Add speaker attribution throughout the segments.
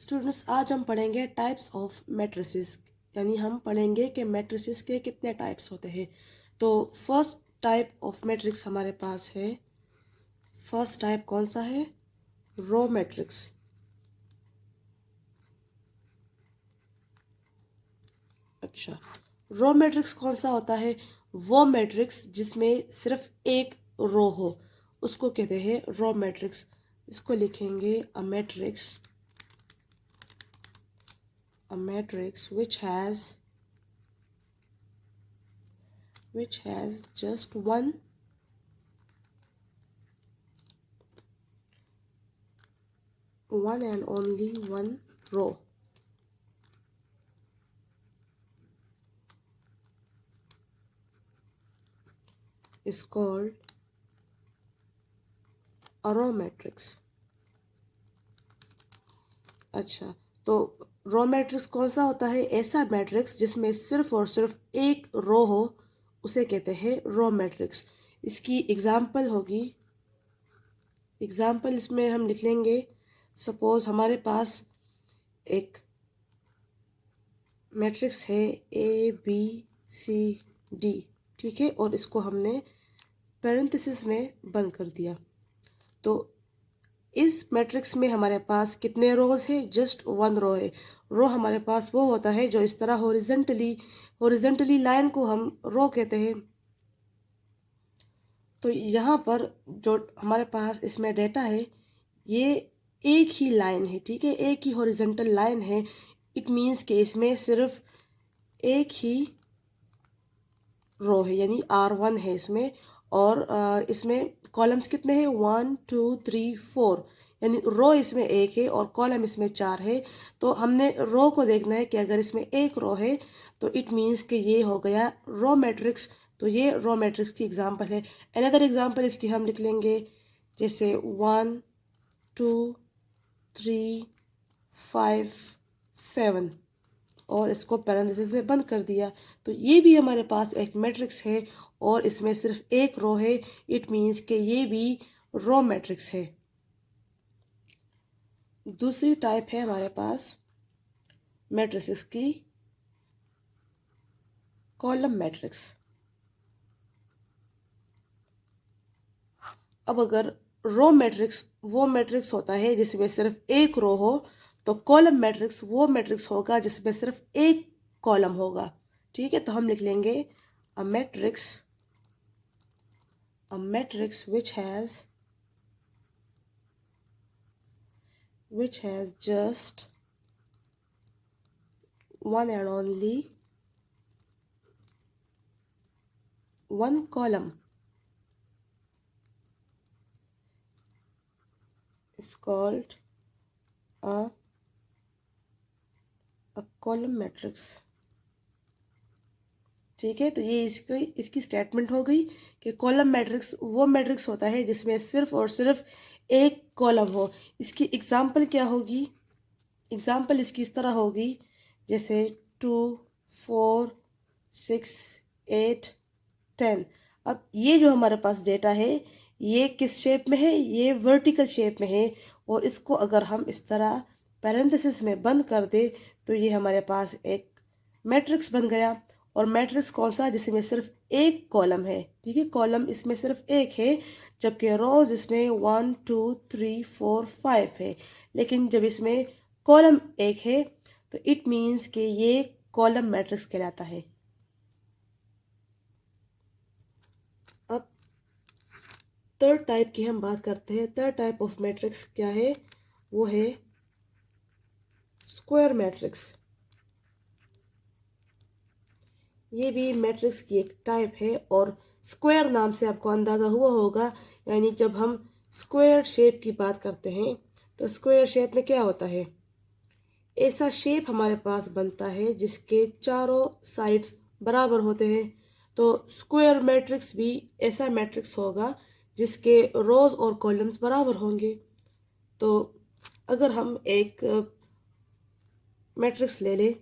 Speaker 1: Students, आज हम पढ़ेंगे टाइप्स ऑफ मैट्रिसेस, यानी हम पढ़ेंगे कि मैट्रिसेस के कितने टाइप्स होते हैं। तो फर्स्ट टाइप ऑफ मैट्रिक्स हमारे पास है। फर्स्ट टाइप कौन सा है? Row matrix. अच्छा, रो मैट्रिक्स कौन सा होता है? वो मैट्रिक्स जिसमें सिर्फ एक रो हो उसको कहते हैं रो मैट्रिक्स। इसको लिखेंगे a matrix which has just one and only one row is called a row matrix। अच्छा, तो रो मैट्रिक्स कौन सा होता है? ऐसा मैट्रिक्स जिसमें सिर्फ और सिर्फ एक रो हो उसे कहते हैं रो मैट्रिक्स। इसकी एग्जाम्पल इसमें हम लिख लेंगे। सपोज हमारे पास एक मैट्रिक्स है ABCD, ठीक है, और इसको हमने पैरेंथेसिस में बंद कर दिया। तो इस मैट्रिक्स में हमारे पास कितने रोज है? जस्ट वन रो है। रो हमारे पास वो होता है जो इस तरह हॉरिजेंटली लाइन को हम रो कहते हैं। तो यहाँ पर जो हमारे पास इसमें डेटा है ये एक ही लाइन है, ठीक है, एक ही हॉरिजेंटल लाइन है। इट मीन्स कि इसमें सिर्फ एक ही रो है, यानी R1 है इसमें। और इसमें कॉलम्स कितने हैं? 1 2 3 4, यानी रो इसमें एक है और कॉलम इसमें 4 है। तो हमने रो को देखना है कि अगर इसमें एक रो है तो इट मीन्स कि ये हो गया रो मैट्रिक्स। तो ये रो मैट्रिक्स की एग्जांपल है। अनदर एग्जांपल इसकी हम लिख लेंगे, जैसे 1 2 3 5 7 और इसको पैरेंथेसिस में बंद कर दिया। तो ये भी हमारे पास एक मैट्रिक्स है और इसमें सिर्फ एक रो है। इट मीन्स कि ये भी रो मैट्रिक्स है। दूसरी टाइप है हमारे पास मैट्रिसेस की कॉलम मैट्रिक्स। अब अगर रो मैट्रिक्स वो मैट्रिक्स होता है जिसमें सिर्फ एक रो हो, तो कॉलम मैट्रिक्स वो मैट्रिक्स होगा जिसमें सिर्फ एक कॉलम होगा, ठीक है। तो हम लिख लेंगे a matrix which has just one and only one column is called a column matrix, ठीक है। तो ये इसकी स्टेटमेंट हो गई कि कॉलम मैट्रिक्स वो मैट्रिक्स होता है जिसमें सिर्फ और सिर्फ एक कॉलम हो। इसकी एग्जांपल क्या होगी? एग्जांपल इसकी इस तरह होगी, जैसे 2 4 6 8 10। अब ये जो हमारे पास डेटा है ये किस शेप में है? ये वर्टिकल शेप में है। और इसको अगर हम इस तरह पैरेंथेसिस में बंद कर दे तो ये हमारे पास एक मैट्रिक्स बन गया। और मैट्रिक्स कौन सा? जिसमें सिर्फ एक कॉलम है, ठीक है, कॉलम इसमें सिर्फ एक है, जबकि रोज इसमें 1 2 3 4 5 है। लेकिन जब इसमें कॉलम एक है तो इट मीन्स कि ये कॉलम मैट्रिक्स कहलाता है। अब थर्ड टाइप की हम बात करते हैं। थर्ड टाइप ऑफ मैट्रिक्स क्या है? वो है स्क्वायर मैट्रिक्स। ये भी मैट्रिक्स की एक टाइप है और स्क्वायर नाम से आपको अंदाज़ा हुआ होगा, यानी जब हम स्क्वायर शेप की बात करते हैं तो स्क्वायर शेप में क्या होता है? ऐसा शेप हमारे पास बनता है जिसके चारों साइड्स बराबर होते हैं। तो स्क्वायर मैट्रिक्स भी ऐसा मैट्रिक्स होगा जिसके रोज और कॉलम्स बराबर होंगे। तो अगर हम एक मैट्रिक्स ले लें,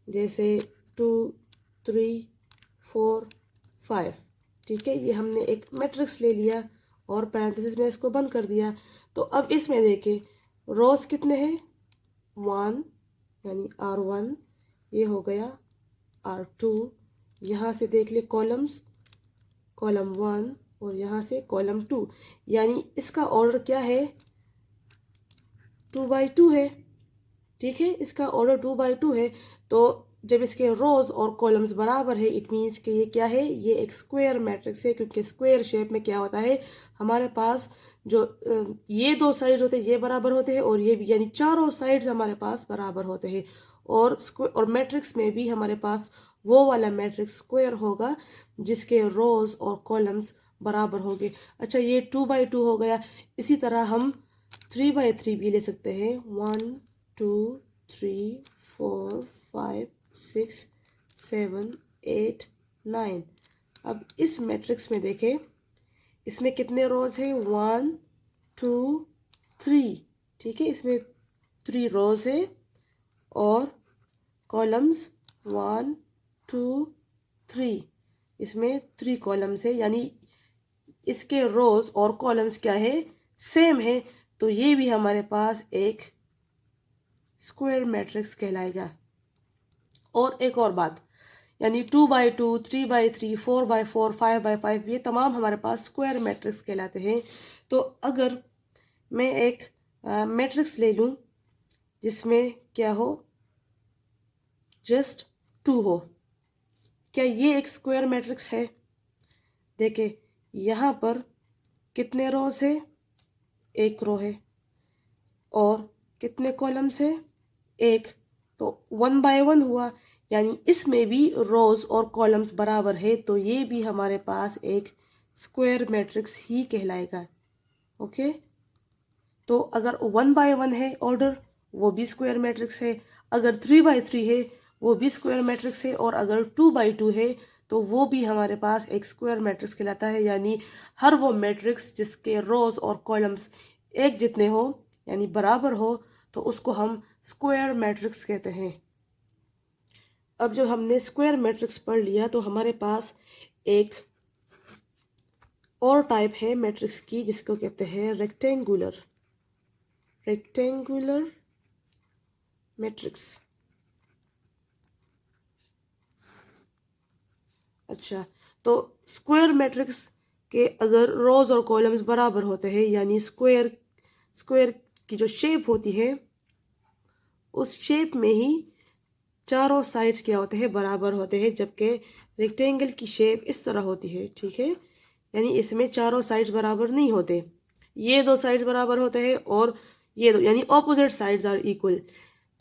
Speaker 1: जैसे 2 3 4 5, ठीक है, ये हमने एक मैट्रिक्स ले लिया और पैरेंथेसिस में इसको बंद कर दिया। तो अब इसमें देखें रोज कितने हैं? 1 यानी R1, ये हो गया R2। यहाँ से देख ले कॉलम्स, कॉलम 1 और यहाँ से कॉलम 2, यानी इसका ऑर्डर क्या है, 2 बाई 2 है। ठीक है, इसका ऑर्डर 2 बाई 2 है। तो जब इसके रोज और कॉलम्स बराबर है, इट मीन्स कि ये क्या है, ये एक स्क्वायर मैट्रिक्स है, क्योंकि स्क्वायर शेप में क्या होता है हमारे पास, जो ये दो साइड होते हैं ये बराबर होते हैं, और ये भी, यानी चारों साइड्स हमारे पास बराबर होते हैं। और मैट्रिक्स में भी हमारे पास वो वाला मैट्रिक्स स्क्वायर होगा जिसके रोज और कॉलम्स बराबर होंगे। अच्छा, ये 2 बाई 2 हो गया। इसी तरह हम 3 बाई 3 भी ले सकते हैं। 1 2 3 4 5 6 7 8 9। अब इस मैट्रिक्स में देखें, इसमें कितने रोज है, 1 2 3। ठीक है, इसमें 3 रोज है और कॉलम्स 1 2 3। इसमें 3 कॉलम्स है, यानी इसके रोज और कॉलम्स क्या है, सेम है। तो ये भी हमारे पास एक स्क्वायर मैट्रिक्स कहलाएगा। और एक और बात, यानी 2 बाई 2, 3 बाई 3, 4 बाई 4, 5 बाई 5, ये तमाम हमारे पास स्क्वायर मैट्रिक्स कहलाते हैं। तो अगर मैं एक मैट्रिक्स ले लूँ जिसमें क्या हो, जस्ट 2 हो, क्या ये एक स्क्वायर मैट्रिक्स है? देखे, यहाँ पर कितने रोज है, 1 रो है, और कितने कॉलम्स है, 1। तो 1 बाई 1 हुआ, यानी इसमें भी रोज और कॉलम्स बराबर है, तो ये भी हमारे पास एक स्क्वायर मैट्रिक्स ही कहलाएगा। ओके, तो अगर 1 बाई 1 है ऑर्डर, वो भी स्क्वायर मैट्रिक्स है। अगर 3 बाई 3 है, वो भी स्क्वायर मैट्रिक्स है। और अगर 2 बाई 2 है, तो वो भी हमारे पास एक स्क्वायर मैट्रिक्स कहलाता है। यानी हर वो मैट्रिक्स जिसके रोज और कॉलम्स एक जितने हो, यानी बराबर हो, तो उसको हम स्क्वायर मैट्रिक्स कहते हैं। अब जब हमने स्क्वायर मैट्रिक्स पढ़ लिया, तो हमारे पास एक और टाइप है मैट्रिक्स की, जिसको कहते हैं रेक्टेंगुलर मैट्रिक्स। अच्छा, तो स्क्वायर मैट्रिक्स के अगर रोज और कॉलम्स बराबर होते हैं, यानी स्क्वायर की जो शेप होती है, उस शेप में ही चारों साइड्स क्या होते हैं, बराबर होते हैं। जबकि रेक्टेंगल की शेप इस तरह होती है। ठीक है, यानी इसमें चारों साइड्स बराबर नहीं होते, ये दो साइड्स बराबर होते हैं और ये दो, यानी ऑपोजिट साइड्स आर इक्वल।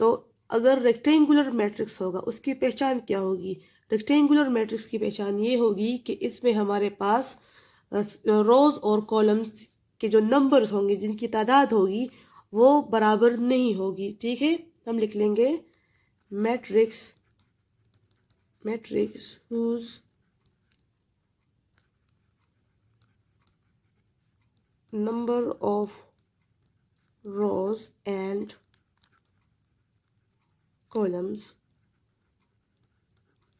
Speaker 1: तो अगर रेक्टेंगुलर मैट्रिक्स होगा, उसकी पहचान क्या होगी? रेक्टेंगुलर मैट्रिक्स की पहचान ये होगी कि इसमें हमारे पास रोज और कॉलम्स के जो नंबर्स होंगे, जिनकी तादाद होगी, वो बराबर नहीं होगी। ठीक है, हम लिख लेंगे matrix whose number of rows and columns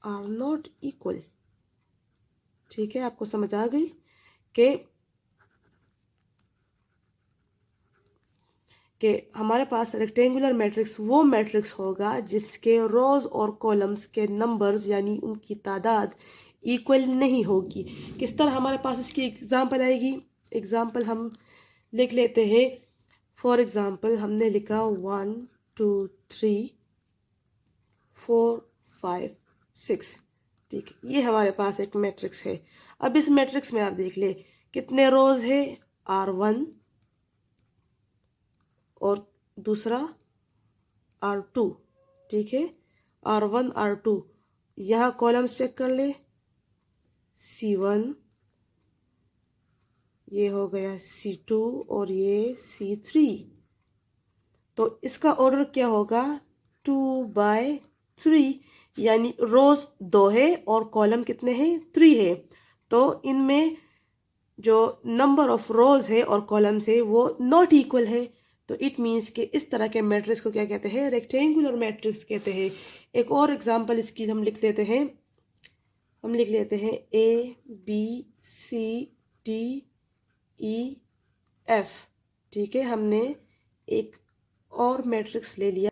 Speaker 1: are not equal। ठीक है, आपको समझ आ गई कि हमारे पास रेक्टेंगुलर मैट्रिक्स वो मैट्रिक्स होगा जिसके रोज और कॉलम्स के नंबर्स, यानी उनकी तादाद इक्वल नहीं होगी। किस तरह हमारे पास इसकी एग्जांपल आएगी? एग्जांपल हम लिख लेते हैं। फॉर एग्जांपल हमने लिखा 1 2 3 4 5 6। ठीक, ये हमारे पास एक मैट्रिक्स है। अब इस मैट्रिक्स में आप देख ले कितने रोज है, R1 और दूसरा R2। ठीक है, R1 R2। यहाँ कॉलम्स चेक कर ले, C1, ये हो गया C2 और ये C3। तो इसका ऑर्डर क्या होगा, 2 बाई 3, यानी रोज 2 है और कॉलम कितने हैं, 3 है। तो इनमें जो नंबर ऑफ रोज है और कॉलम्स है वो नॉट इक्वल है। तो इट मीन्स कि इस तरह के मैट्रिक्स को क्या कहते हैं, रेक्टेंगुलर मैट्रिक्स कहते हैं। एक और एग्जांपल इसकी हम लिख लेते हैं। हम लिख लेते हैं ABCDEF। ठीक है, हमने एक और मैट्रिक्स ले लिया।